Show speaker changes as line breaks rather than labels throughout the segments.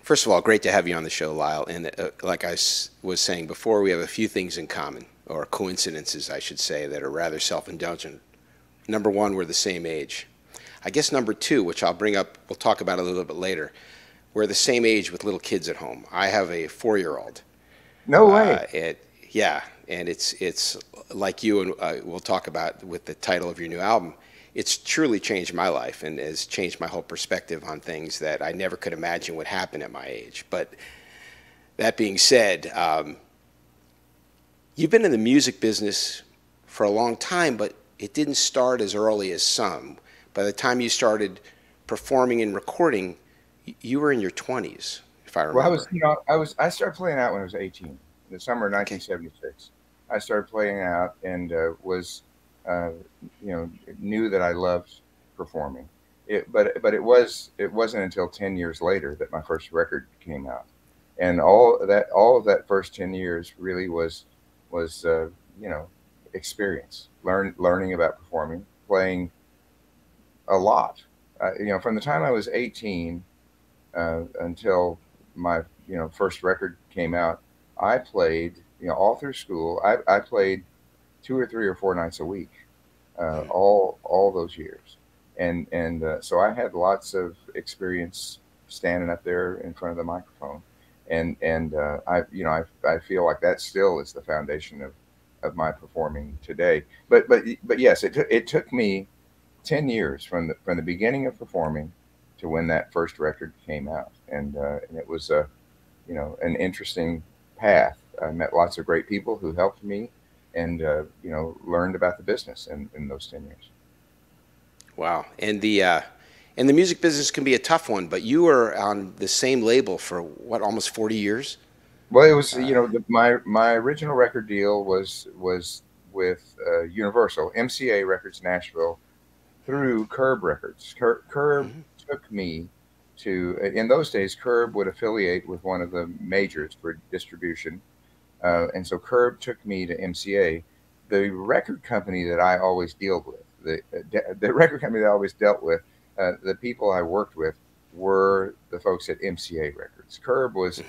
First of all, great to have you on the show, Lyle. And like was saying before, we have a few things in common, or coincidences, I should say, that are rather self-indulgent. Number one, we're the same age. I guess number two, which I'll bring up, we'll talk about a little bit later, we're the same age with little kids at home. I have a 4-year-old.
No way.
Yeah, and it's like you, and we'll talk about with the title of your new album. It's truly changed my life and has changed my whole perspective on things that I never could imagine would happen at my age. But that being said, you've been in the music business for a long time, but it didn't start as early as some. By the time you started performing and recording, you were in your 20s, if I remember.
Well, I started playing out when I was 18, the summer of 1976. I started playing out and knew that I loved performing. But it wasn't until 10 years later that my first record came out, and all of that first 10 years really was experience, learning about performing, playing a lot. From the time I was 18 until my first record came out, I played all through school. I played 2 or 3 or 4 nights a week. All those years, and so I had lots of experience standing up there in front of the microphone, and I feel like that still is the foundation of my performing today. But yes, it took me 10 years from the beginning of performing to when that first record came out, and it was an interesting path. I met lots of great people who helped me, and learned about the business in those 10 years.
Wow. And the music business can be a tough one, but you were on the same label for what, almost 40 years?
Well, it was my original record deal was with Universal, MCA Records Nashville, through Curb Records. Curb took me to, in those days, Curb would affiliate with one of the majors for distribution. And so Curb took me to MCA. The record company that I always dealt with, the record company that I always dealt with, the people I worked with were the folks at MCA Records. Curb was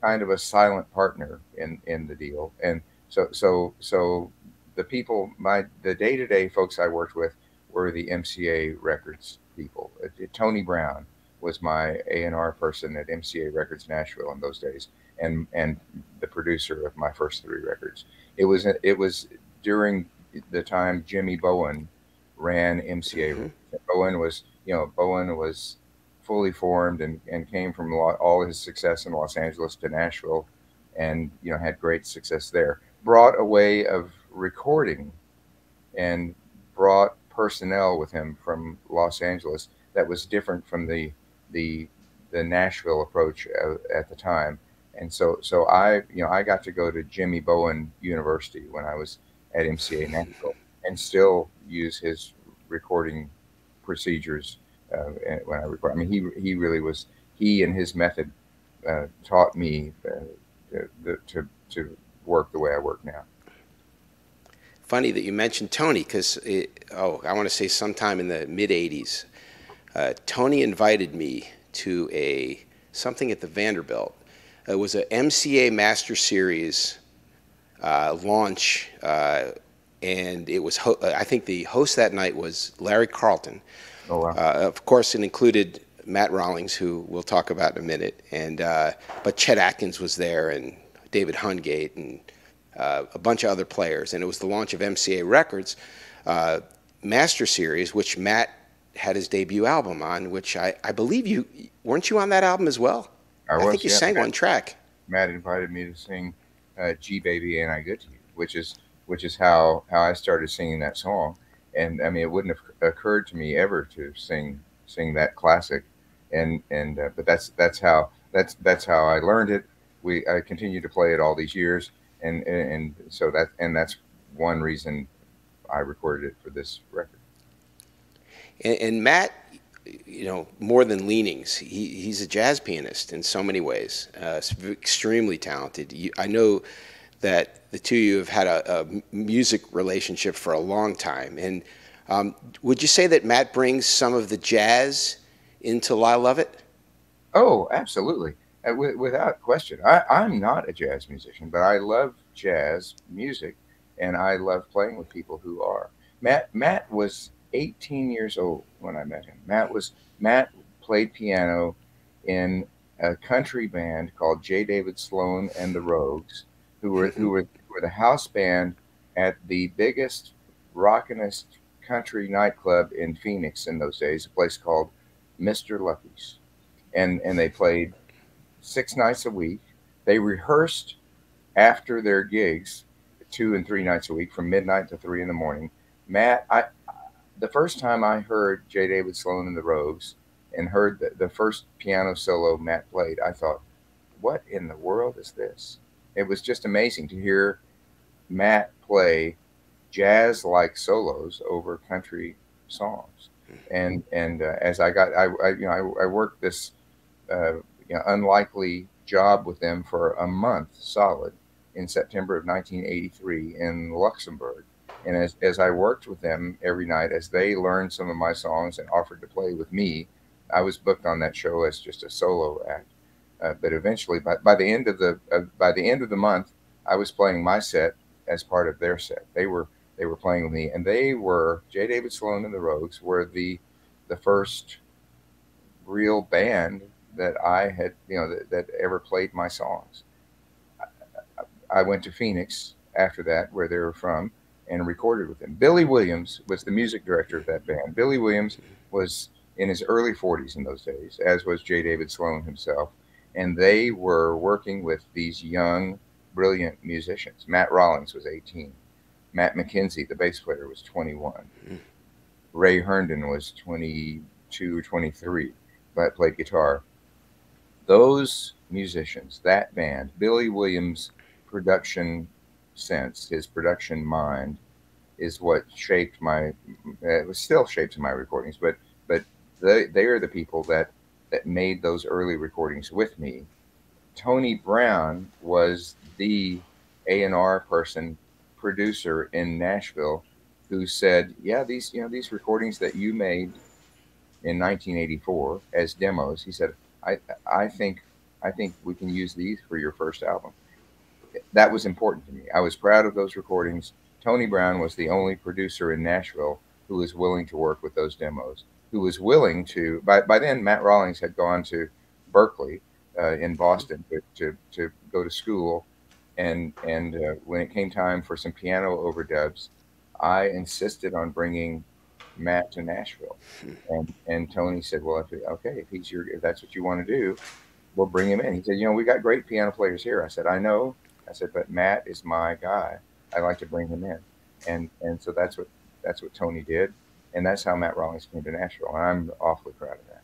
kind of a silent partner in the deal, and so the people, the day-to-day folks I worked with were the MCA Records people. Tony Brown was my A&R person at MCA Records Nashville in those days, and the producer of my first 3 records. It was during the time Jimmy Bowen ran MCA. Bowen was fully formed and came from all his success in Los Angeles to Nashville, and had great success there. Brought a way of recording and brought personnel with him from Los Angeles that was different from the Nashville approach at the time. And so I got to go to Jimmy Bowen University when I was at MCA Nashville, and still use his recording procedures when I record. I mean, he really was, he and his method taught me to work the way I work now.
Funny that you mentioned Tony, because I want to say sometime in the mid '80s, Tony invited me to something at the Vanderbilt. It was a MCA Master Series launch, and it was I think the host that night was Larry Carlton.
Oh, wow.
Of course, it included Matt Rawlings, who we'll talk about in a minute, and but Chet Atkins was there, and David Hungate, and a bunch of other players. And it was the launch of MCA Records Master Series, which Matt had his debut album on, which I believe weren't you on that album as well? I think you sang one track.
Matt invited me to sing "G Baby Ain't I Good to You," which is how I started singing that song. And I mean, it wouldn't have occurred to me ever to sing that classic. But that's how I learned it. I continued to play it all these years, and so that's one reason I recorded it for this record.
And Matt, more than leanings, he's a jazz pianist in so many ways. Extremely talented. I know that the two of you have had a music relationship for a long time. And would you say that Matt brings some of the jazz into Lyle Lovett?
Oh, absolutely. Without question. I'm not a jazz musician, but I love jazz music, and I love playing with people who are. Matt was 18 years old when I met him. Matt played piano in a country band called J. David Sloan and the Rogues, who were the house band at the biggest rockinest country nightclub in Phoenix in those days, a place called Mr. Lucky's, and they played 6 nights a week. They rehearsed after their gigs 2 and 3 nights a week from midnight to 3 in the morning. Matt, the first time I heard J. David Sloan and the Rogues and heard the first piano solo Matt played, I thought, what in the world is this? It was just amazing to hear Matt play jazz-like solos over country songs. And as I worked this unlikely job with them for a month solid in September of 1983 in Luxembourg. And as I worked with them every night, as they learned some of my songs and offered to play with me, I was booked on that show as just a solo act. But eventually, by the end of the month, I was playing my set as part of their set. They were playing with me, and they were J. David Sloan and the Rogues were the first real band that I had, that ever played my songs. I went to Phoenix after that, where they were from, and recorded with them. Billy Williams was the music director of that band. Billy Williams was in his early 40s in those days, as was J. David Sloan himself. And they were working with these young, brilliant musicians. Matt Rawlings was 18. Matt McKenzie, the bass player, was 21. Ray Herndon was 22 or 23, but played guitar. Those musicians, that band, Billy Williams' production sense, his production mind, is what shaped it still shapes my recordings, but they are the people that made those early recordings with me. Tony Brown was the A&R person, producer in Nashville, who said, yeah, these recordings that you made in 1984 as demos, he said, I think we can use these for your first album. That was important to me. I was proud of those recordings. Tony Brown was the only producer in Nashville who was willing to work with those demos, who was willing to, by then Matt Rawlings had gone to Berkeley in Boston to go to school. And when it came time for some piano overdubs, I insisted on bringing Matt to Nashville. And Tony said, well, if that's what you want to do, we'll bring him in. He said, we got great piano players here. I said, I know. I said, but Matt is my guy. I'd like to bring him in. And so that's what Tony did. And that's how Matt Rawlings came to Nashville. And I'm awfully proud of that.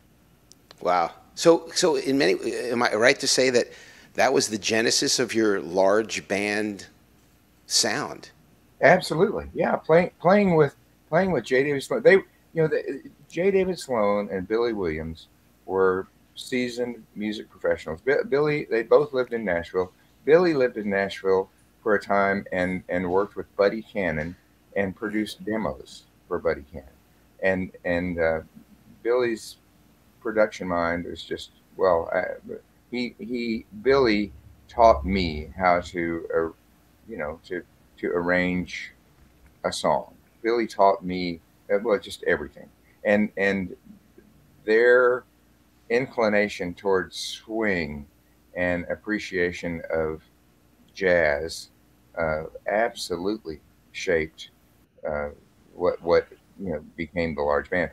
Wow. So am I right to say that was the genesis of your large band sound?
Absolutely. Yeah. Playing with J. David Sloan. J. David Sloan and Billy Williams were seasoned music professionals. Billy, they both lived in Nashville. Billy lived in Nashville for a time and worked with Buddy Cannon and produced demos for Buddy Cannon. And Billy's production mind is just, Billy taught me how to arrange a song. Billy taught me just everything, and their inclination towards swing and appreciation of jazz absolutely shaped what became the large band.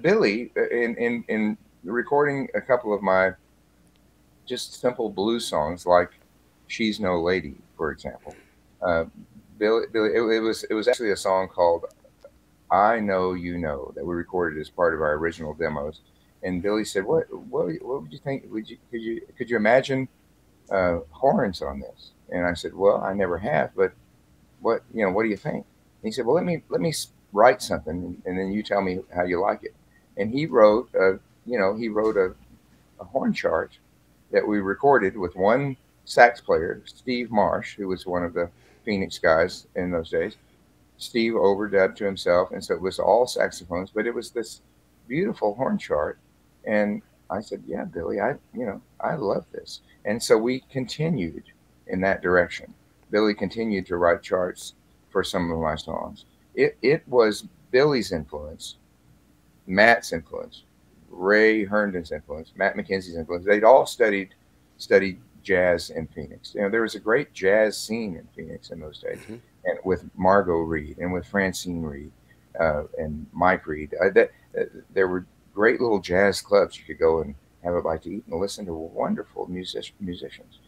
Billy, in recording a couple of my just simple blues songs like "She's No Lady," for example, Billy, it was actually a song called "I Know You Know" that we recorded as part of our original demos. And Billy said, "What would you think? Could you imagine horns on this?" And I said, "Well, I never have, but what do you think?" And he said, "Well, let me write something, and then you tell me how you like it." And he wrote a horn chart that we recorded with one sax player, Steve Marsh, who was one of the Phoenix guys in those days. Steve overdubbed to himself, and so it was all saxophones, but it was this beautiful horn chart. And I said, yeah, Billy, I love this. And so we continued in that direction. Billy continued to write charts for some of my songs. It was Billy's influence, Matt's influence, Ray Herndon's influence, Matt McKenzie's influence. They'd all studied jazz in Phoenix. There was a great jazz scene in Phoenix in those days,
Hmm.
and with Margot Reed and with Francine Reed and Mike Reed. There were great little jazz clubs you could go and have a bite to eat and listen to wonderful musicians.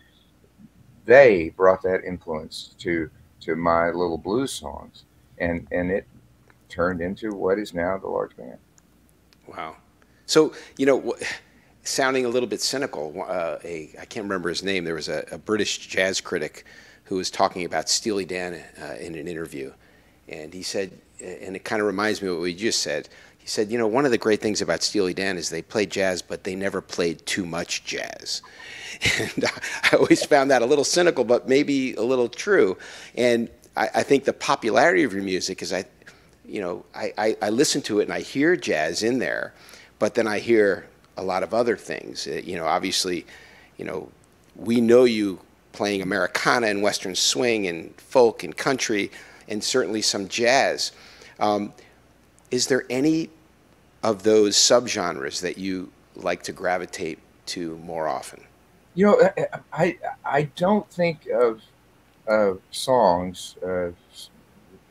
They brought that influence to my little blues songs, and it turned into what is now the large band.
Wow. So, sounding a little bit cynical, I can't remember his name. There was a British jazz critic who was talking about Steely Dan in an interview. And he said, and it kind of reminds me of what we just said. He said, one of the great things about Steely Dan is they played jazz, but they never played too much jazz. And I always found that a little cynical, but maybe a little true. And I think the popularity of your music is, I listen to it and I hear jazz in there, but then I hear a lot of other things. Obviously, we know you playing Americana and Western swing and folk and country and certainly some jazz. Is there any of those subgenres that you like to gravitate to more often?
I don't think of songs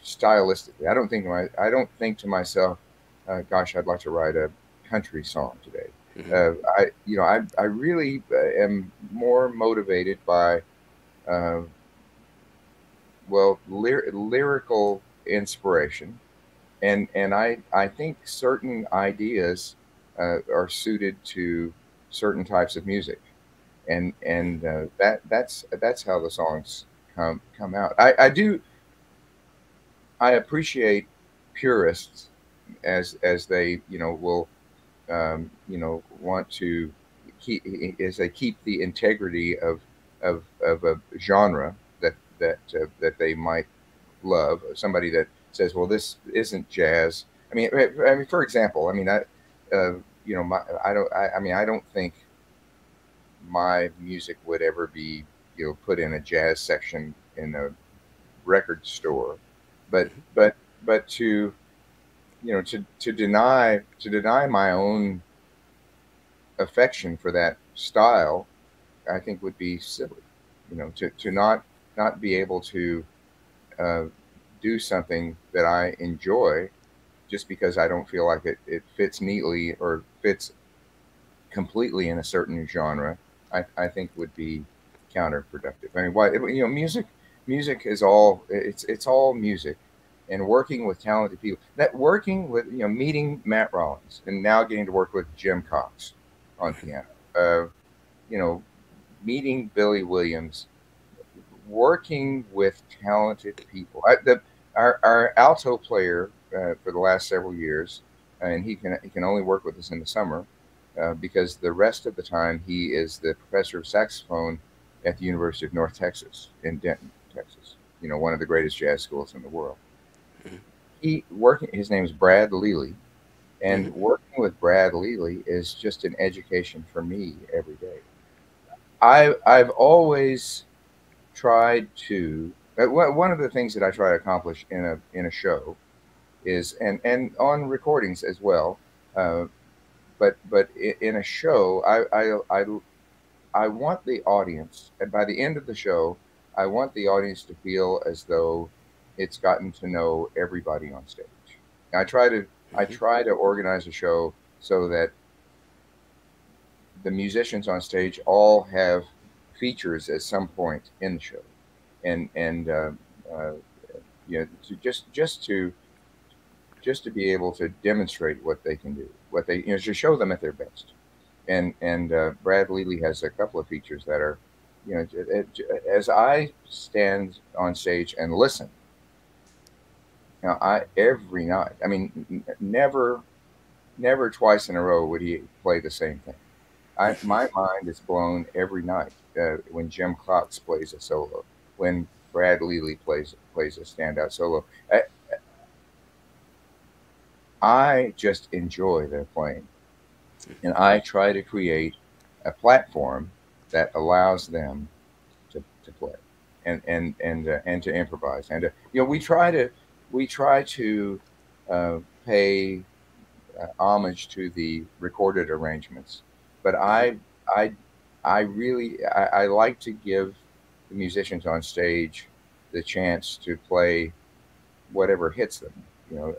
stylistically. I don't think to myself, gosh, I'd like to write a country song today.
Mm-hmm.
I really am more motivated by uh, lyrical inspiration, and I think certain ideas are suited to certain types of music, and that's how the songs come out. I appreciate purists as they will want to keep as they keep the integrity of a genre that they might love. Somebody that says, well, this isn't jazz. I mean, for example, I don't think my music would ever be put in a jazz section in a record store, but
Mm-hmm.
but to deny my own affection for that style, I think would be silly. To not be able to uh, do something that I enjoy just because I don't feel like it fits neatly or fits completely in a certain genre, I think would be counterproductive. I mean, why music is it's all music, and working with talented people. That working with meeting Matt Rawlings and now getting to work with Jim Cox on piano. You know, meeting Billy Williams, working with talented people. Our alto player for the last several years, and he can only work with us in the summer because the rest of the time he is the professor of saxophone at the University of North Texas in Denton, Texas. One of the greatest jazz schools in the world. His name is Brad Lely,
Mm-hmm.
and working with Brad Lely is just an education for me every day. I've always tried to. One of the things that I try to accomplish in a show is, and on recordings as well. But in a show, I want the audience, and by the end of the show, I want the audience to feel as though it's gotten to know everybody on stage. I try to I
Mm-hmm.
try to organize a show so that the musicians on stage all have features at some point in the show, and uh, to just to be able to demonstrate what they can do, what they to show them at their best. And Brad Lely has a couple of features that are, as I stand on stage and listen. I every night. I mean, never twice in a row would he play the same thing. My mind is blown every night when Jim Cox plays a solo, when Brad Lely plays a standout solo. I just enjoy their playing. and I try to create a platform that allows them to play and to improvise and to, you know, we try to pay homage to the recorded arrangements, but
Hmm.
I really I like to give the musicians on stage the chance to play whatever hits them, you know,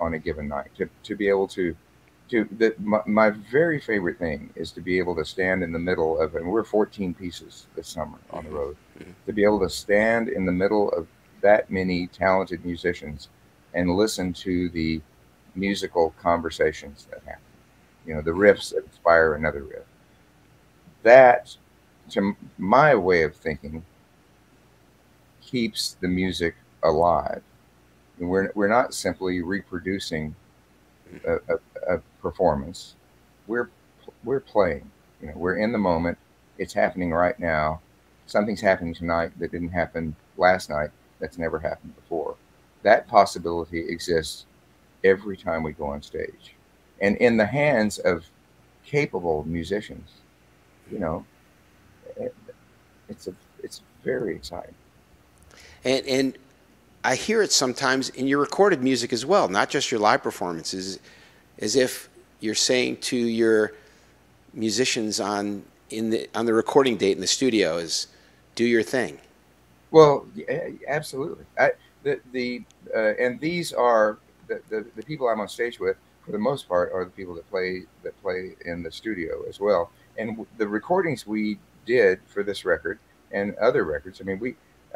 on a given night, to be able to my very favorite thing is to be able to stand in the middle of, and we're 14 pieces this summer on the
Hmm.
road,
Hmm.
to be able to stand in the middle of that many talented musicians and listen to the musical conversations that happen, you know, the riffs that inspire another riff. That, to my way of thinking, keeps the music alive. And we're not simply reproducing a performance. We're we're playing. You know, we're in the moment. It's happening right now. Something's happening tonight that didn't happen last night. That's never happened before. That possibility exists every time we go on stage, and in the hands of capable musicians. You know, it, it's a it's very exciting.
And I hear it sometimes in your recorded music as well, not just your live performances, as if you're saying to your musicians on the recording date in the studio is do your thing.
Well, yeah, absolutely. And these are the people I'm on stage with for the most part are the people that play in the studio as well. And the recordings we did for this record and other records.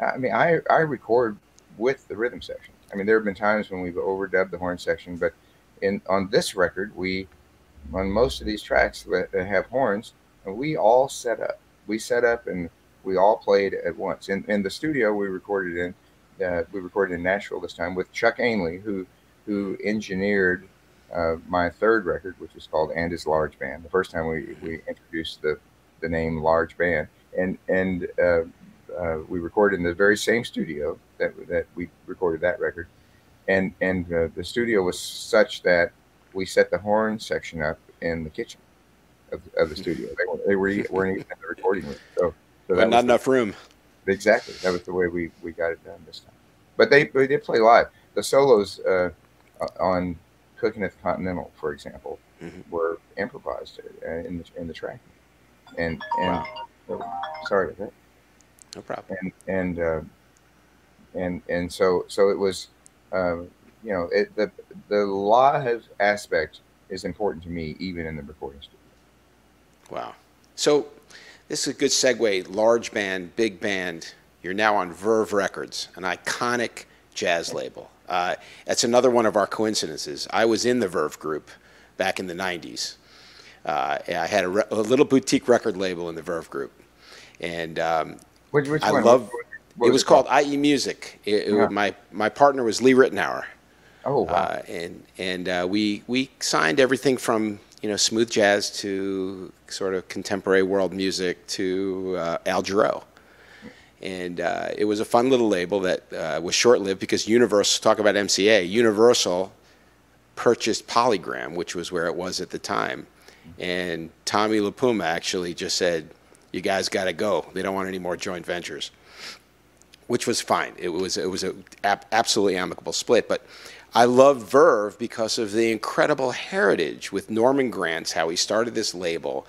I record with the rhythm section. I mean, there have been times when we've overdubbed the horn section, but in on this record, we on most of these tracks that have horns, and we all set up. We set up and we all played at once. In the studio we recorded in Nashville this time with Chuck Ainley, who engineered my third record, which is called And His Large Band. The first time we introduced the name Large Band, and we recorded in the very same studio that we recorded that record, and the studio was such that we set the horn section up in the kitchen of the studio. Weren't even in the recording room. So
But
that
not
was
enough room.
exactly that was the way we got it done this time. But they did play live. The solos on Cooking at the Continental, for example,
Hmm.
were improvised in the track. And
Wow,
oh, sorry about
no problem.
that. And so it was, um, you know, the live aspect is important to me even in the recording studio.
Wow. So this is a good segue. Large band, big band. You're now on Verve Records, an iconic jazz label. That's another one of our coincidences. I was in the Verve group back in the 90s. I had a little boutique record label in the Verve group. And
Which
I
one?
love
What
it
was
was
it called?
called IE Music.
Yeah.
My partner was Lee Ritenour.
Oh wow.
We signed everything from smooth jazz to sort of contemporary world music to Al Jarreau, and it was a fun little label that was short lived because Universal, talk about MCA, Universal purchased Polygram, which was where it was at the time, and Tommy LaPuma actually just said, "You guys got to go. They don't want any more joint ventures." Which was fine. It was a absolutely amicable split. But I love Verve because of the incredible heritage with Norman Granz, how he started this label,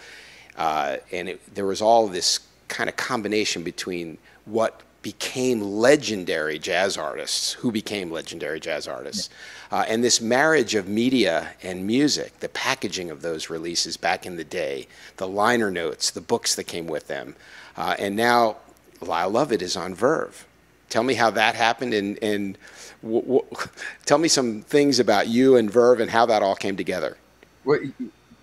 and there was all this kind of combination between what became legendary jazz artists, who became legendary jazz artists, and this marriage of media and music, the packaging of those releases back in the day, the liner notes, the books that came with them, and now Lyle Lovett is on Verve. Tell me how that happened, and tell me some things about you and Verve and how that all came together.
Well,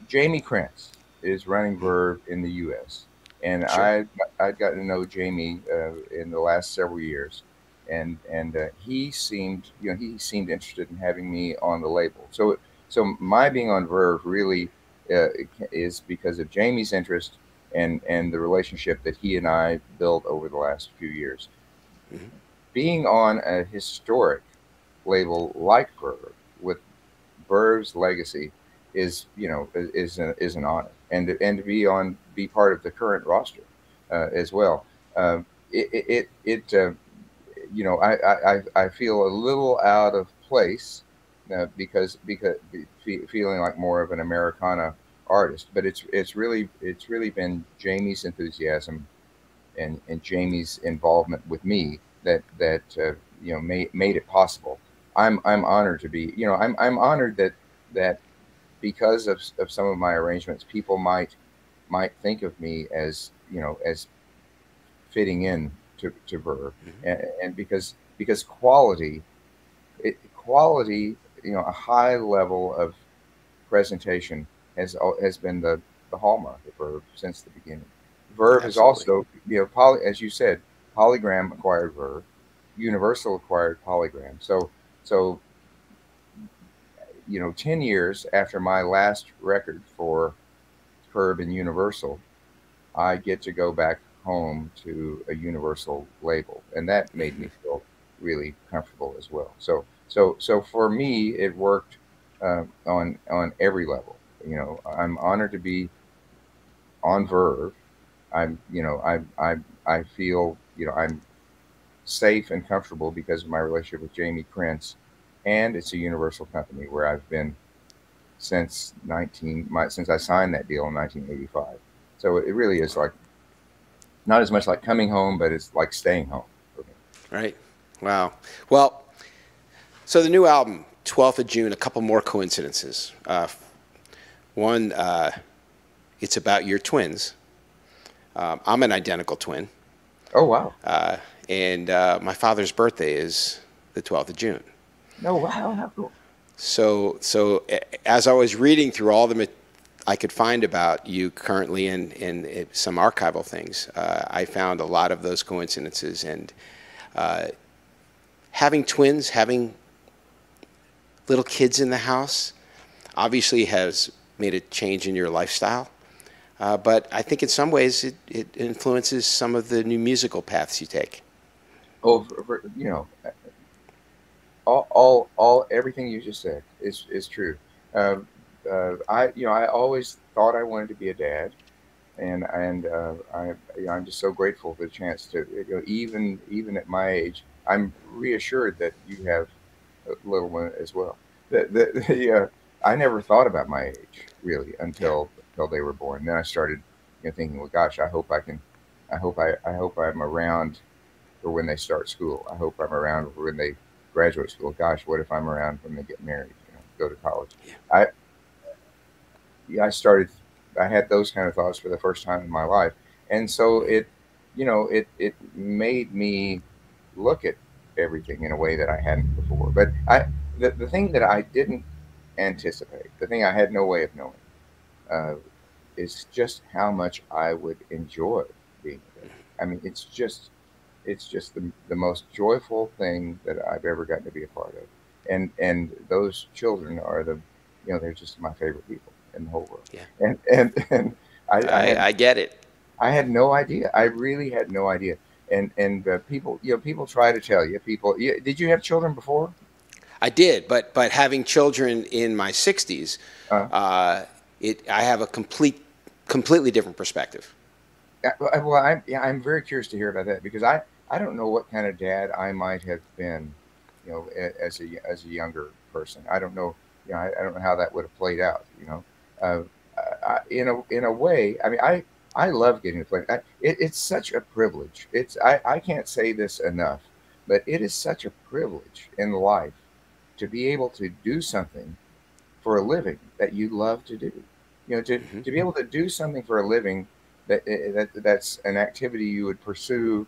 Jamie Krantz is running Verve in the U.S. and
Sure.
I'd gotten to know Jamie in the last several years, and he seemed interested in having me on the label. So my being on Verve really is because of Jamie's interest and the relationship that he and I built over the last few years.
Hmm.
Being on a historic label like Verve with Verve's legacy is, is an honor, and to be part of the current roster as well. Uh, I feel a little out of place because feeling like more of an Americana artist, but it's really been Jamie's enthusiasm and Jamie's involvement with me that made it possible. I'm honored to be, I'm honored that because of some of my arrangements, people might think of me as fitting in to Verve, and because quality, a high level of presentation has been the hallmark of Verve since the beginning. Verve is
Absolutely.
also, as you said, Polygram acquired Verve, Universal acquired Polygram. So 10 years after my last record for Curb and Universal, I get to go back home to a Universal label, and that made me feel really comfortable as well. So for me, it worked on every level. I'm honored to be on Verve. I feel I'm safe and comfortable because of my relationship with Jamie Prince, and it's a Universal company where I've been since I signed that deal in 1985. So it really is like not as much like coming home, but it's like staying home for me.
Right. Wow. Well, so the new album, 12th of June, a couple more coincidences. One, it's about your twins. I'm an identical twin.
Oh wow!
And my father's birthday is the 12th of June.
No, wow, how cool.
So as I was reading through all the I could find about you currently in some archival things, I found a lot of those coincidences. And having twins, having little kids in the house, obviously has made a change in your lifestyle. But I think in some ways it influences some of the new musical paths you take.
Oh, all everything you just said is true. I always thought I wanted to be a dad, I'm just so grateful for the chance to, even at my age, I'm reassured that you have a little one as well. I never thought about my age really
Yeah.
until they were born. Then I started, thinking, well, gosh, I hope I'm around for when they start school. I hope I'm around for when they graduate school. Gosh, what if I'm around when they get married, go to college?
Yeah.
I yeah, I had those kind of thoughts for the first time in my life, and so it made me look at everything in a way that I hadn't before. But the thing that I didn't anticipate, the thing I had no way of knowing, uh, is just how much I would enjoy being a dad. I mean, it's just the most joyful thing that I've ever gotten to be a part of. And those children are they're just my favorite people in the whole world.
Yeah.
And
I get it.
I had no idea. I really had no idea. And people try to tell you. Did you have children before?
I did, but having children in my 60s,
Uh,
I have a completely different perspective.
well, I'm very curious to hear about that because I don't know what kind of dad I might have been, as a younger person. I don't know, I don't know how that would have played out. Uh, in a way, I mean, I love getting to play. It's such a privilege. I can't say this enough, but it is such a privilege in life to be able to do something for a living that you love to do.
Hmm.
To be able to do something for a living that's an activity you would pursue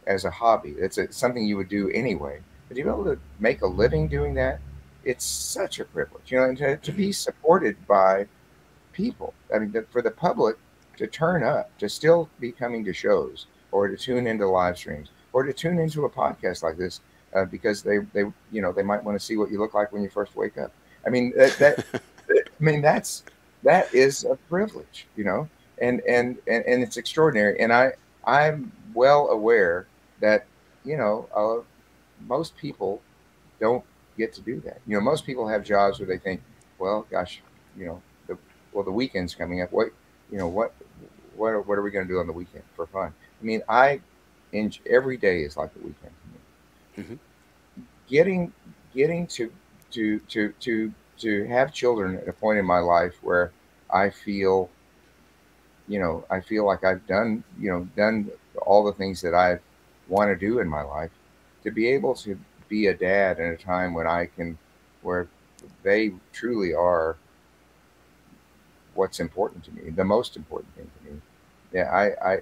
as a hobby. Something you would do anyway. But to be able to make a living doing that, it's such a privilege. And to be supported by people. I mean, for the public to turn up, to still be coming to shows, or to tune into live streams, or to tune into a podcast like this, because they might want to see what you look like when you first wake up. I mean that is a privilege, and it's extraordinary. And I'm well aware that most people don't get to do that. Most people have jobs where they think, well, gosh, you know, the weekend's coming up. What, you know, what are we going to do on the weekend for fun? I mean, every day is like a weekend to me.
Hmm.
Getting getting to to have children at a point in my life where I feel, I feel like I've done all the things that I want to do in my life. To be able to be a dad at a time when where they truly are what's important to me, the most important thing to me. Yeah,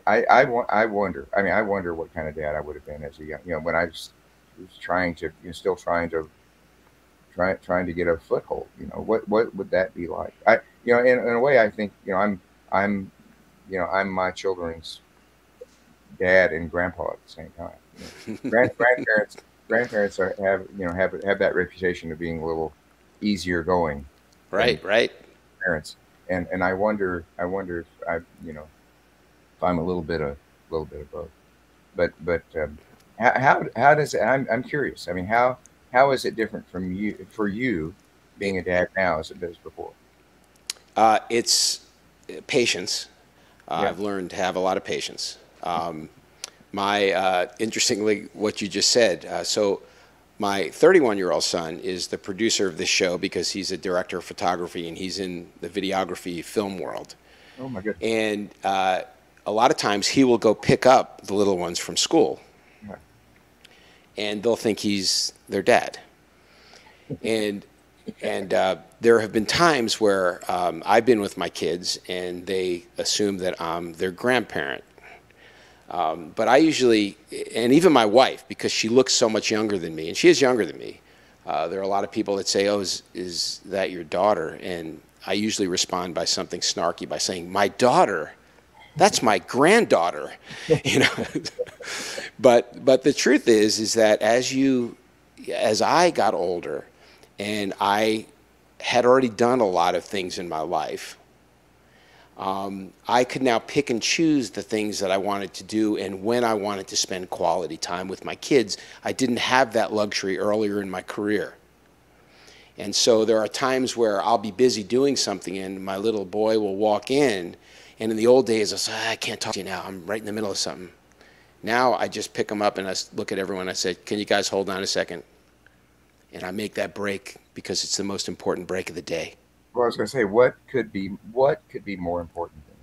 I wonder. I mean, I wonder what kind of dad I would have been as a young, when was trying to, still trying to get a foothold. What would that be like? In a way, I think, I'm, I'm my children's dad and grandpa at the same time. Grandparents have that reputation of being a little easier going than
Right, right.
parents, and I wonder if if I'm a little bit of both. But how does it, I'm curious. I mean, how is it different for you being a dad now as it was before?
It's patience.
Yeah.
I've learned to have a lot of patience. Interestingly, what you just said. So, my 31-year-old son is the producer of this show because he's a director of photography and he's in the videography film world.
Oh my goodness.
And a lot of times he will go pick up the little ones from school,
Yeah.
and they'll think he's their dad. And there have been times where I've been with my kids and they assume that I'm their grandparent. But I usually, and even my wife, because she looks so much younger than me, and she is younger than me, there are a lot of people that say, "Oh, is that your daughter?" And I usually respond by something snarky by saying, "My daughter? That's my granddaughter," you know. But the truth is that as I got older, and I had already done a lot of things in my life, I could now pick and choose the things that I wanted to do and when I wanted to spend quality time with my kids. I didn't have that luxury earlier in my career. And so there are times where I'll be busy doing something and my little boy will walk in, and in the old days I'll say, "I can't talk to you now, I'm right in the middle of something." Now I just pick them up and I look at everyone and I say, "Can you guys hold on a second?" And I make that break because it's the most important break of the day.
Well, I was going to say, what could be more important than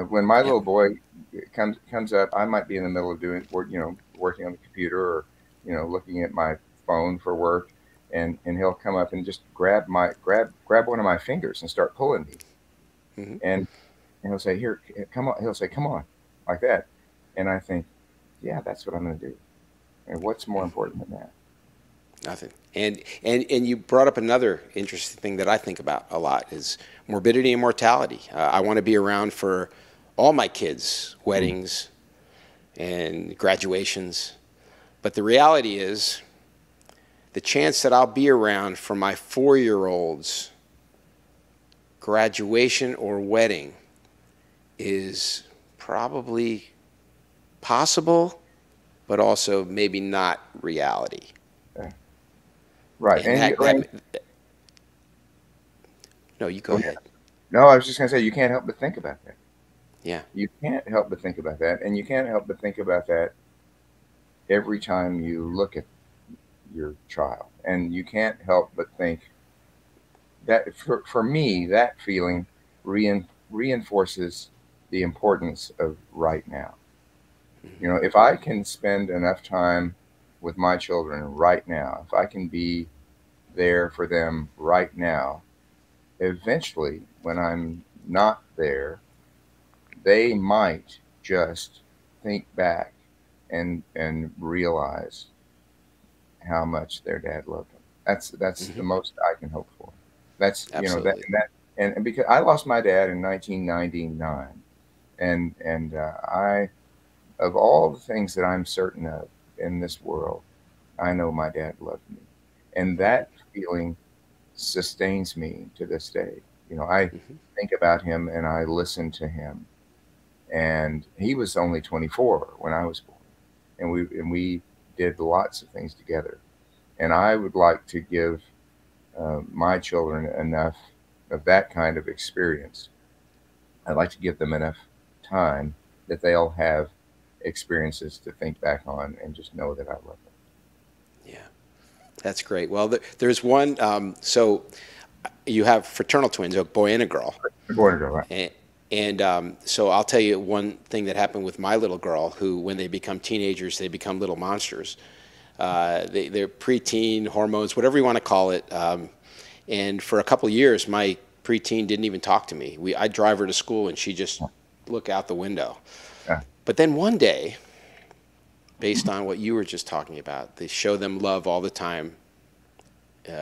that? When my
Yep.
little boy comes up, I might be in the middle of doing work, working on the computer, or looking at my phone for work, and he'll come up and just grab one of my fingers and start pulling me,
Hmm.
and he'll say, "Here, come on." He'll say, "Come on," like that, and I think, yeah, that's what I'm going to do. And what's more important than that?
Nothing. And you brought up another interesting thing that I think about a lot is morbidity and mortality. I want to be around for all my kids'
Mm.
weddings and graduations. But the reality is the chance that I'll be around for my 4-year-old's graduation or wedding is probably possible, but also maybe not reality.
Yeah. Right,
And
and
no, you
go
go
ahead.
ahead.
No, I was just going to say, you can't help but think about that.
Yeah.
You can't help but think about that, and you can't help but think about that every time you look at your child, and you can't help but think that for me, that feeling reinforces the importance of right now.
Hmm.
If I can spend enough time with my children right now, if I can be there for them right now, eventually, when I'm not there, they might just think back and realize how much their dad loved them. That's the
Hmm.
most I can hope for. That's that
Absolutely.
and because I lost my dad in 1999, and I, of all the things that I'm certain of in this world, I know my dad loved me, and
Hmm.
that feeling sustains me to this day. I
Hmm.
think about him and I listen to him, and he was only 24 when I was born, and we did lots of things together. And I would like to give my children enough. of that kind of experience, I'd like to give them enough time that they'll have experiences to think back on and just know that I love them.
Yeah, that's great. Well, there's one. So you have fraternal twins, a boy and a girl.
A boy and a girl, right?
And so I'll tell you one thing that happened with my little girl, who, when they become teenagers, they become little monsters. They're preteen hormones, whatever you want to call it. And for a couple of years, my preteen didn't even talk to me. I'd drive her to school, and she'd just look out the window.
Yeah.
But then one day, based on what you were just talking about, they show them love all the time,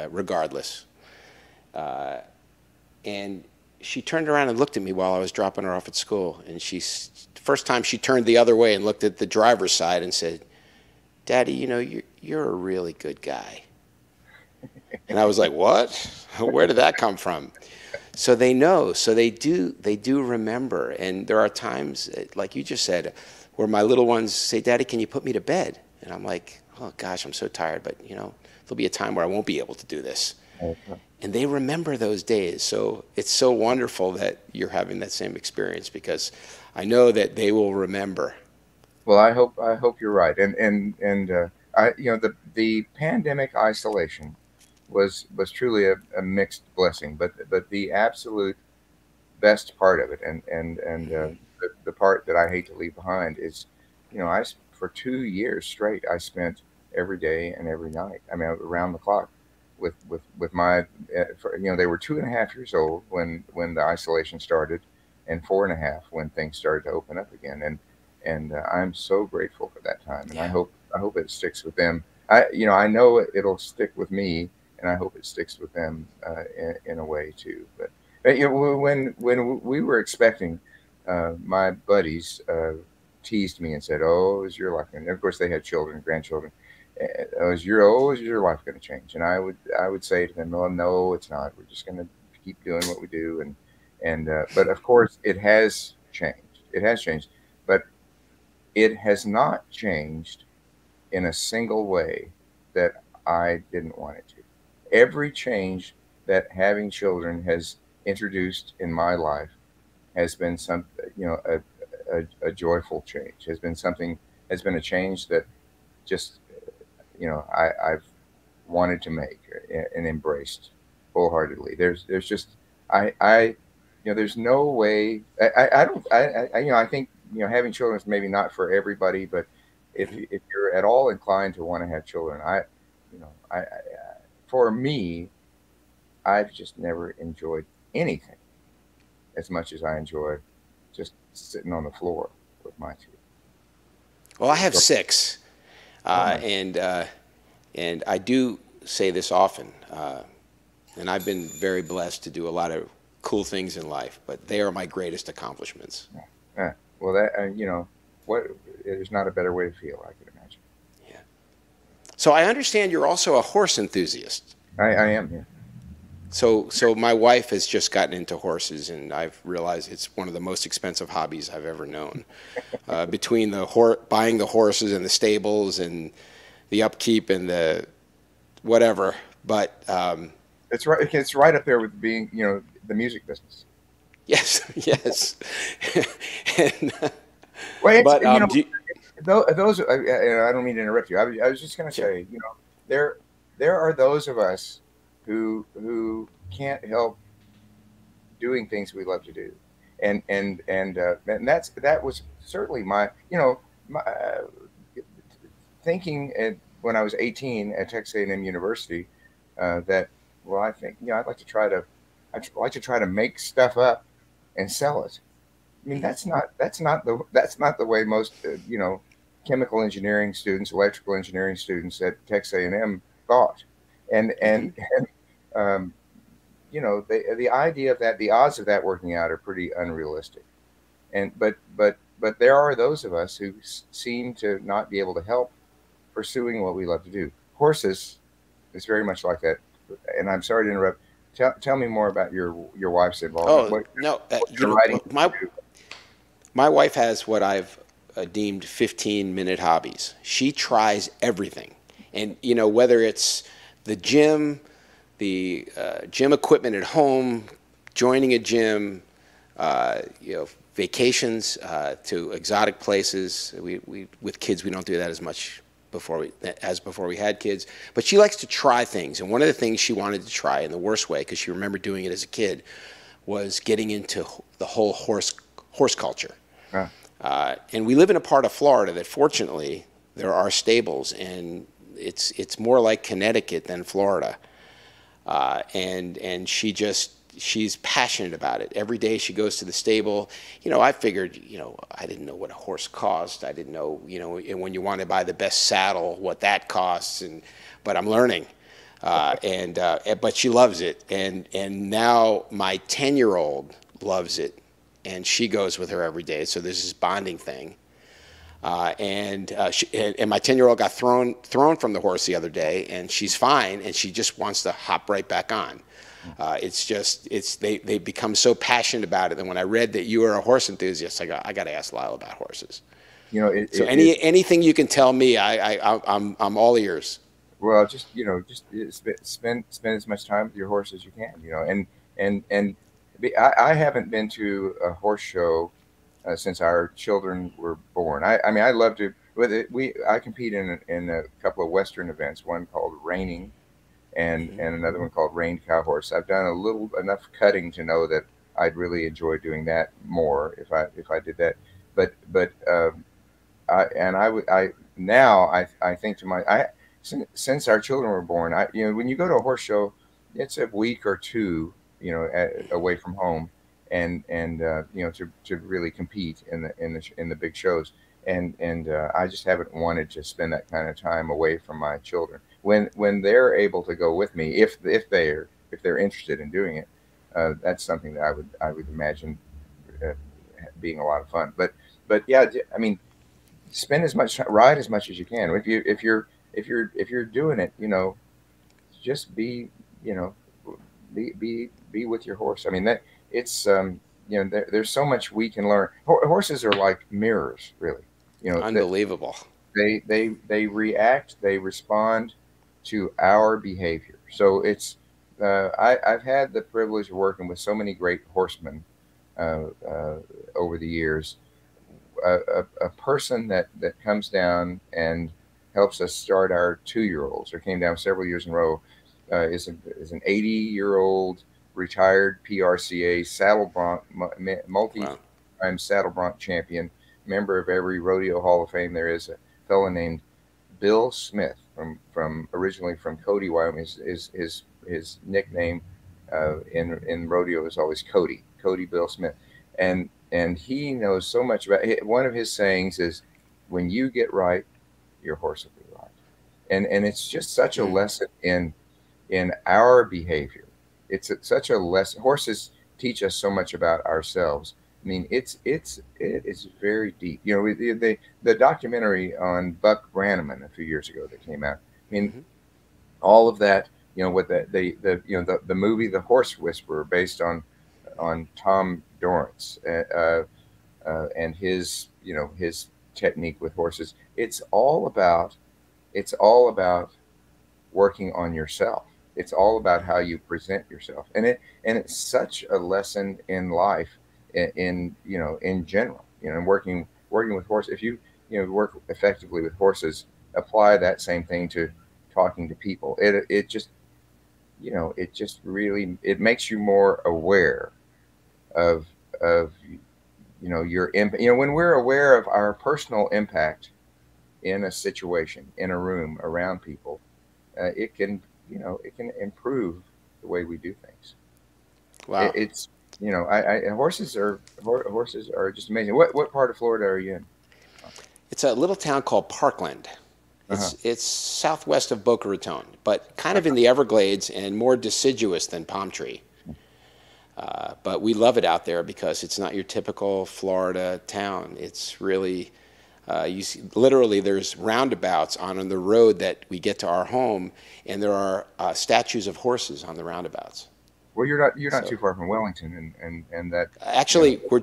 regardless. And she turned around and looked at me while I was dropping her off at school. And first time she turned the other way and looked at the driver's side and said, "Daddy, you know, you're a really good guy." And I was like, "What? Where did that come from?" So they know. So they do remember. And there are times, like you just said, where my little ones say, "Daddy, can you put me to bed?" And I'm like, "Oh gosh, I'm so tired, but you know, there'll be a time where I won't be able to do this."
Okay.
And they remember those days. So it's so wonderful that you're having that same experience, because I know that they will remember.
Well, I hope you're right. And you know, the pandemic isolation was truly a mixed blessing, but the absolute best part of it, the part that I hate to leave behind is, you know, for 2 years straight, I spent every day and every night, I mean, around the clock, with my, you know, they were 2.5 years old when the isolation started, and 4.5 when things started to open up again, and I'm so grateful for that time, and
Yeah.
I hope it sticks with them. You know, I know it'll stick with me, and I hope it sticks with them in a way too. But you know, when we were expecting, my buddies teased me and said, "Oh, is your life?" And of course, they had children, grandchildren. Is your life going to change? And I would say to them, "Well, no, it's not. We're just going to keep doing what we do." But of course, it has changed. It has changed, but it has not changed in a single way that I didn't want it to. Every change that having children has introduced in my life has been you know, a joyful change. Has been a change that just, you know, I've wanted to make and embraced wholeheartedly. There's just you know, there's no way. I don't. You know, I think, you know, having children is maybe not for everybody, but if you're at all inclined to want to have children, you know, for me, I've just never enjoyed anything as much as I enjoy just sitting on the floor with my two.
Well, I have 6, and I do say this often, and I've been very blessed to do a lot of cool things in life, but they are my greatest accomplishments.
Well, that you know, there's not a better way to feel, I can imagine.
Yeah. So I understand you're also a horse enthusiast.
I am, yeah.
So my wife has just gotten into horses, and I've realized it's one of the most expensive hobbies I've ever known. Between buying the horses and the stables and the upkeep and the whatever, but
it's right. It's right up there with being, you know, the music business.
yes, yes. And,
Well,
but
you know, those. I don't mean to interrupt you. I was just going to say, you know, there are those of us who can't help doing things we love to do, and that was certainly my, you know, my thinking when I was 18 at Texas A&M University, that, well, I think, you know, I'd like to try to make stuff up and sell it. I mean, that's not the way most you know, chemical engineering students, electrical engineering students at Texas A&M thought, and you know, the idea of that, the odds of that working out are pretty unrealistic, but there are those of us who seem to not be able to help pursuing what we love to do. Horses is very much like that, and I'm sorry to interrupt. Tell me more about your wife's involvement.
Oh, no, you know, my wife has what I've deemed 15-minute hobbies. She tries everything, and you know, whether it's the gym equipment at home, joining a gym, vacations to exotic places. We with kids, we don't do that as much before we had kids. But she likes to try things, and one of the things she wanted to try in the worst way, because she remembered doing it as a kid, was getting into the whole horse culture. And we live in a part of Florida that, fortunately, there are stables, and it's more like Connecticut than Florida. And she's passionate about it. Every day she goes to the stable. I figured, I didn't know what a horse cost. I didn't know, when you want to buy the best saddle, what that costs. But I'm learning. But she loves it. And now my 10-year-old loves it. And she goes with her every day. So there's this bonding thing. And my 10-year-old got thrown from the horse the other day, and she's fine, and she just wants to hop right back on. They become so passionate about it. And when I read that you are a horse enthusiast, I got to ask Lyle about horses. Anything you can tell me, I'm all ears.
Well, just spend as much time with your horse as you can. I haven't been to a horse show since our children were born. I love to. I compete in a couple of Western events. One called Reining, and another one called Reined Cow Horse. I've done enough cutting to know that I'd really enjoy doing that more if I did that. But I think to since our children were born, when you go to a horse show, it's a week or two away from home, and to really compete in the big shows, and I just haven't wanted to spend that kind of time away from my children. When they're able to go with me, if they're interested in doing it, that's something that I would imagine being a lot of fun. But yeah, spend ride as much as you can. If you're doing it, just be with your horse. That it's there's so much we can learn. Horses are like mirrors, really.
Unbelievable.
They react, they respond to our behavior. So it's I've had the privilege of working with so many great horsemen over the years. A person that comes down and helps us start our 2-year-olds, or came down several years in a row, is an 80-year-old retired PRCA saddle bronc, multi-time saddle bronc champion, member of every rodeo hall of fame there is. A fellow named Bill Smith from originally from Cody, Wyoming. His nickname in rodeo is always Cody Bill Smith, and he knows so much about it. One of his sayings is, "When you get right, your horse will be right," and it's just such a lesson in our behavior. It's such a lesson. Horses teach us so much about ourselves. It is very deep. The documentary on Buck Brannaman a few years ago that came out. All of that. What the movie The Horse Whisperer, based on Tom Dorrance and his technique with horses. It's all about working on yourself. It's all about how you present yourself, and it's such a lesson in life, in general. And working with horses. If you work effectively with horses, apply that same thing to talking to people. It just really makes you more aware of your impact. When we're aware of our personal impact in a situation, in a room, around people, it can improve the way we do things.
Wow.
Horses are just amazing. What part of Florida are you in?
It's a little town called Parkland. It's southwest of Boca Raton, but kind of in the Everglades and more deciduous than Palm Tree. But we love it out there because it's not your typical Florida town. It's really, literally there's roundabouts on the road that we get to our home, and there are statues of horses on the roundabouts.
Well, you're not too far from Wellington, and that.
Actually, we're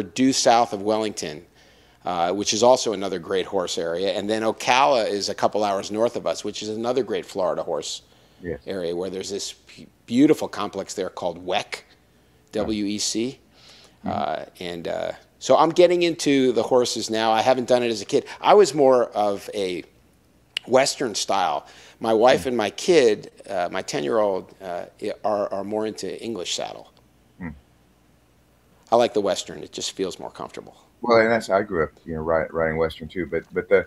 due south of Wellington, which is also another great horse area, and then Ocala is a couple hours north of us, which is another great Florida horse
Yes.
area where there's this beautiful complex there called WEC, W-E-C. So I'm getting into the horses now. I haven't done it as a kid. I was more of a Western style. My wife and my kid, my 10-year-old, are more into English saddle. I like the Western. It just feels more comfortable.
Well, and I grew up, riding Western too. But the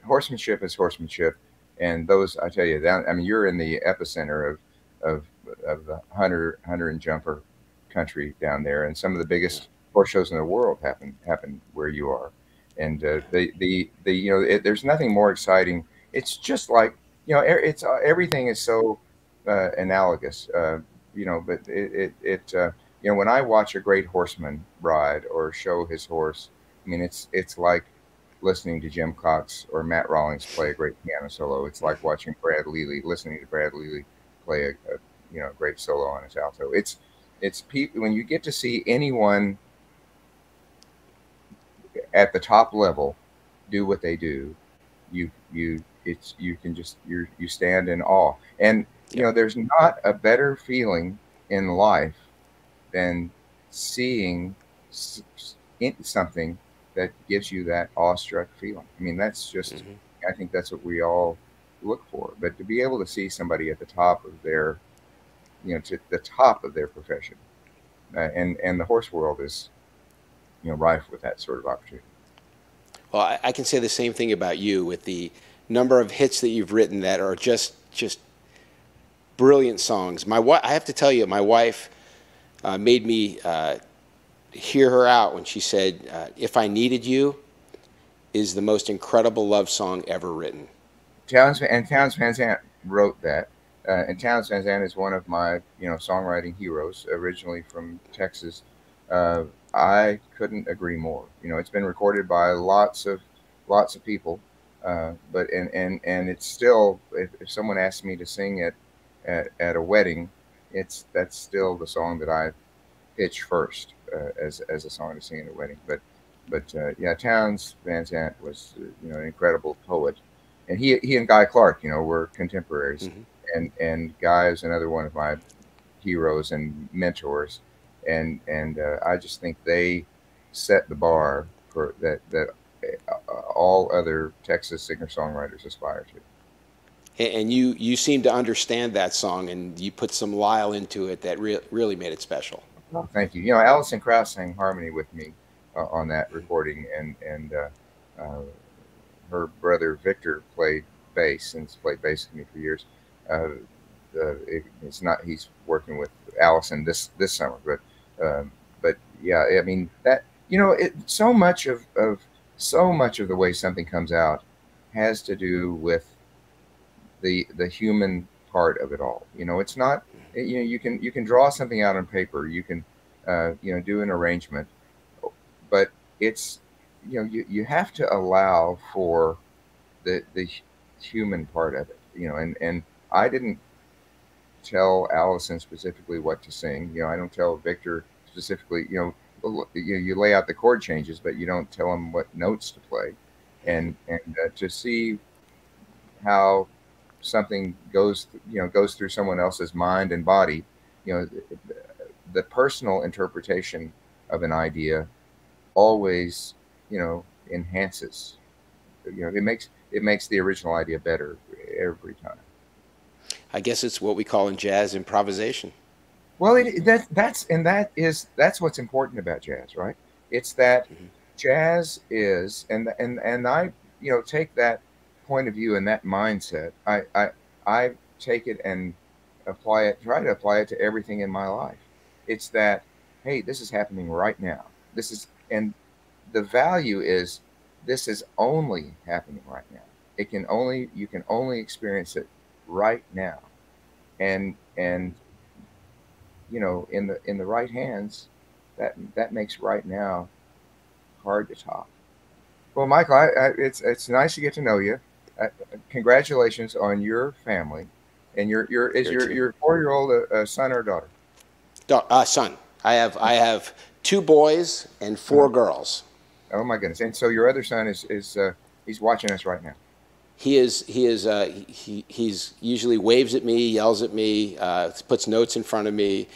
horsemanship is horsemanship, and those, I tell you, I mean, you're in the epicenter of the hunter and jumper country down there, and some of the biggest horse shows in the world happen where you are, and there's nothing more exciting. It's just like, it's everything is so analogous, but when I watch a great horseman ride or show his horse, I mean, it's like listening to Jim Cox or Matt Rawlings play a great piano solo. It's like watching listening to Brad Lely play a great solo on his alto. It's people, when you get to see anyone at the top level do what they do, you stand in awe. And there's not a better feeling in life than seeing something that gives you that awestruck feeling. I mean, that's just, I think that's what we all look for. But to be able to see somebody at the top of their, to the top of their profession, and the horse world is, rife with that sort of opportunity.
Well, I can say the same thing about you with the number of hits that you've written that are just brilliant songs. I have to tell you, my wife made me hear her out when she said, "If I Needed You" is the most incredible love song ever written.
Townsend Van Zandt wrote that, and Townsend Van Zandt is one of my songwriting heroes, originally from Texas. I couldn't agree more. It's been recorded by lots of people, but it's still, if someone asks me to sing it at a wedding, that's still the song that I pitch first as a song to sing at a wedding. But Towns Van Zandt was an incredible poet, and he and Guy Clark were contemporaries, and Guy is another one of my heroes and mentors, and I just think they set the bar for that all other Texas singer-songwriters aspire to.
And you seem to understand that song, and you put some Lyle into it that really made it special.
Oh, thank you. Alison Krauss sang harmony with me on that recording, and her brother Victor played bass, and has played bass with me for years. He's working with Allison this summer, but yeah, I mean that so much of the way something comes out has to do with the human part of it all. It's not, you can draw something out on paper, you can do an arrangement, but it's you have to allow for the human part of it. And I didn't tell Allison specifically what to sing. I don't tell Victor specifically. You lay out the chord changes, but you don't tell him what notes to play, and to see how something goes through someone else's mind and body. The personal interpretation of an idea always enhances. It makes the original idea better every time.
I guess it's what we call in jazz improvisation.
Well, that's what's important about jazz, right? It's that jazz is, and I take that point of view and that mindset. I take it and try to apply it to everything in my life. It's that, hey, this is happening right now. And the value is, this is only happening right now. You can only experience it right now, and in the right hands, that makes right now hard to top. Well, Michael, it's nice to get to know you. Congratulations on your family, and your 4-year-old son or daughter?
Son. I have 2 boys and 4 girls.
Oh my goodness! And so your other son is he's watching us right now.
he's usually waves at me, yells at me, puts notes in front of me.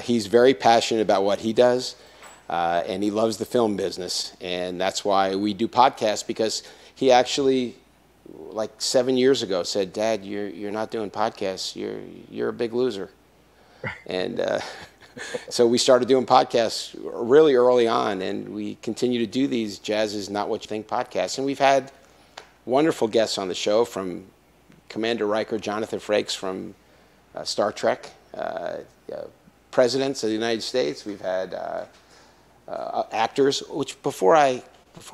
He's very passionate about what he does, and he loves the film business, and that's why we do podcasts, because he actually, like 7 years ago, said, "Dad, you're not doing podcasts. You're a big loser." And so we started doing podcasts really early on, and we continue to do these Jazz is Not What You Think podcasts. And we've had wonderful guests on the show, from Commander Riker, Jonathan Frakes from Star Trek, presidents of the United States. We've had actors. Which before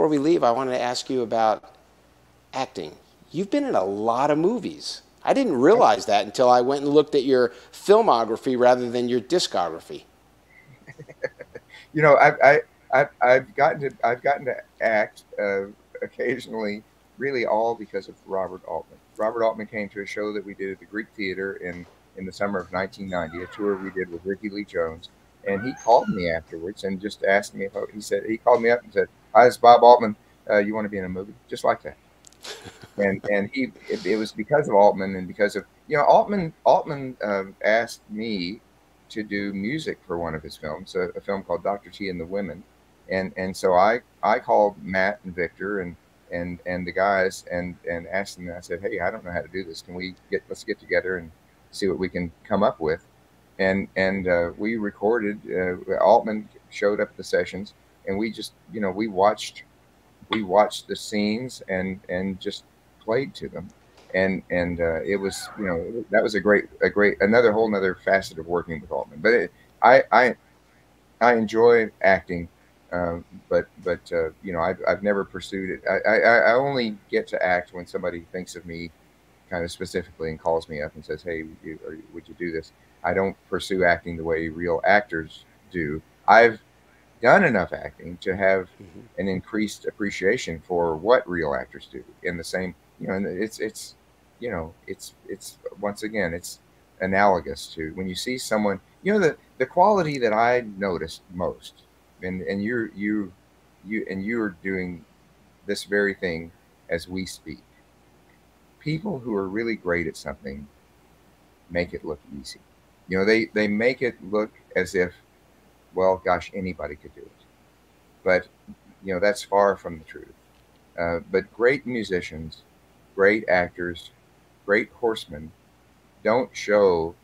we leave, I wanted to ask you about acting. You've been in a lot of movies. I didn't realize that until I went and looked at your filmography rather than your discography.
You know, I've gotten to act occasionally, really all because of Robert Altman. Robert Altman came to a show that we did at the Greek Theater in the summer of 1990, a tour we did with Ricky Lee Jones, and he called me afterwards and just asked me if he called me up and said, "Hi, it's Bob Altman. You want to be in a movie?" Just like that. And it was because of Altman, and because of, you know, Altman asked me to do music for one of his films, a film called Dr. T and the Women, and so I called Matt and Victor and the guys and asked them. I said, "Hey, I don't know how to do this. Let's get together and see what we can come up with." And we recorded. Altman showed up at the sessions, and we just, you know, we watched the scenes and just played to them, and it was, you know, that was a great whole nother facet of working with Altman. But I enjoy acting, but you know, I've never pursued it. I only get to act when somebody thinks of me kind of specifically and calls me up and says, "Hey, would you do this?" I don't pursue acting the way real actors do. I've done enough acting to have an increased appreciation for what real actors do in the same, you know, and it's you know, it's once again, it's analogous to when you see someone, you know, the quality that I noticed most, and you're doing this very thing as we speak. People who are really great at something make it look easy. You know, they make it look as if, well, gosh, anybody could do it. But, you know, that's far from the truth. But great musicians, great actors, great horsemen don't show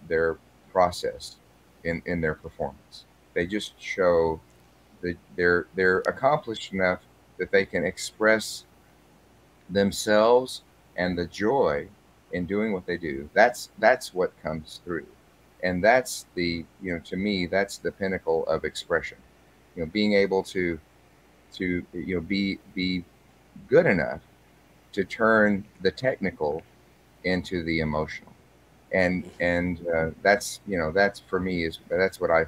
their process in their performance. They just show that they're accomplished enough that they can express themselves and the joy in doing what they do. That's what comes through. And that's the, you know, to me, that's the pinnacle of expression. You know, being able to you know, be good enough to turn the technical into the emotional. And that's, you know, that's for me, that's what I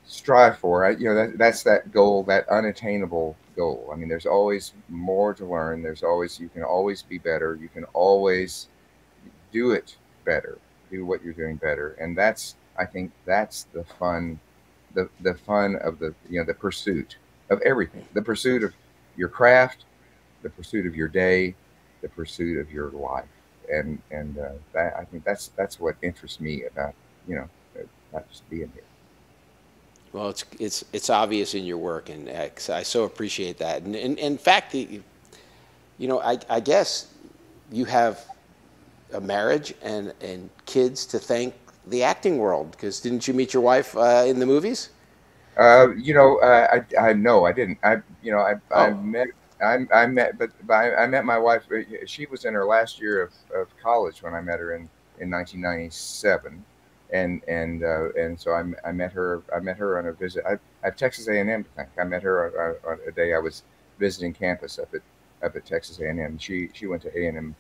strive for. You know, that's that goal, that unattainable goal. I mean, there's always more to learn. You can always be better. You can always do it better, do what you're doing better. And I think that's the fun, the fun of the, you know, the pursuit of everything, the pursuit of your craft, the pursuit of your day, the pursuit of your life. And that, I think that's what interests me about, you know, not just being here.
Well, it's obvious in your work, and I so appreciate that. And in fact, you know, I guess you have a marriage and kids to thank the acting world, because didn't you meet your wife in the movies?
You know, I no, I didn't. I met my wife. She was in her last year of college when I met her in 1997. And so I met her on a visit. I have Texas A&M to thank. I met her on a day I was visiting campus up at Texas A&M. She went to A&M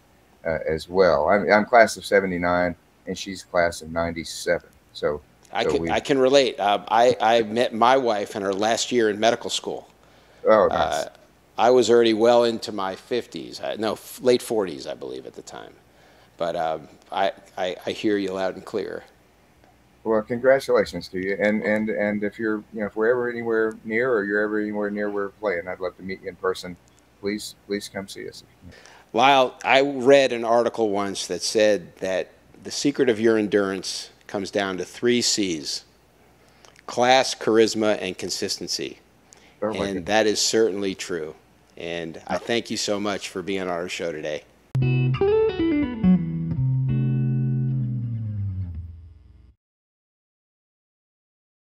as well. I'm class of '79, and she's class of '97. So I
can relate. I met my wife in her last year in medical school.
Oh, nice.
I was already well into my 50s. Late 40s, I believe, at the time. But I hear you loud and clear.
Well, congratulations to you. And if you're, you know, if we're ever anywhere near, or you're ever anywhere near where we're playing, I'd love to meet you in person. Please come see us.
Lyle, I read an article once that said that the secret of your endurance comes down to 3 C's: class, charisma, and consistency.
Oh my
And
goodness.
that is certainly true. And I thank you so much for being on our show today.